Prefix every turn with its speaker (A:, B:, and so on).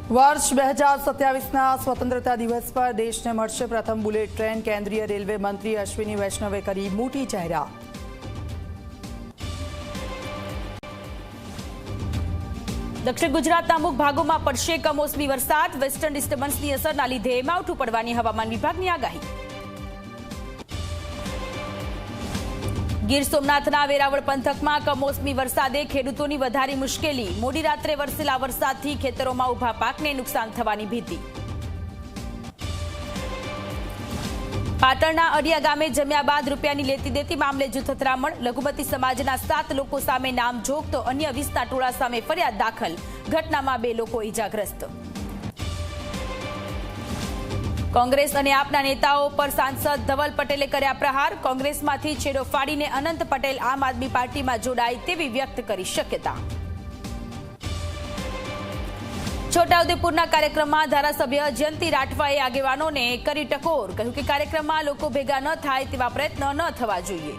A: વર્ષ 2027ના સ્વતંત્રતા દિવસ પર દેશને મળશે પ્રથમ બુલેટ ટ્રેન। કેન્દ્રીય રેલવે મંત્રી અશ્વિની વૈષ્ણવે કરી મોટી જાહેરાત।
B: દક્ષિણ ગુજરાતના અમુક ભાગોમાં પડશે કમોસમી વરસાદ। વેસ્ટર્ન ડિસ્ટર્બન્સની અસરના લીધે માવઠું પડવાની હવામાન વિભાગની આગાહી। ગીર સોમનાથના વેરાવળ પંથકમાં કમોસમી વરસાદે ખેડૂતોની વધારી મુશ્કેલી। મોડી રાત્રે વરસેલા વરસાદથી ખેતરોમાં ઊભા પાકને નુકસાન થવાની ભીતિ। પાટણના અડિયા ગામે જમ્યા બાદ રૂપિયાની લેતી દેતી મામલે જૂથ અથડામણ। લઘુમતી સમાજના 7 લોકો સામે નામજોગ તો અન્ય 20ના ટોળા સામે ફરિયાદ દાખલ। ઘટનામાં 2 લોકો ઈજાગ્રસ્ત। કોંગ્રેસ અને આપના નેતાઓ પર સાંસદ ધવલ પટેલે કર્યા પ્રહાર। કોંગ્રેસમાંથી છેડો ફાડીને અનંત પટેલ આમ આદમી પાર્ટીમાં જોડાય તેવી વ્યક્ત કરી શક્યતા। છોટાઉદેપુરના કાર્યક્રમમાં ધારાસભ્ય જયંતિ રાઠવાએ આગેવાનોને કરી ટકોર। કહ્યું કે કાર્યક્રમમાં લોકો ભેગા ન થાય તેવા પ્રયત્ન ન થવા જોઈએ।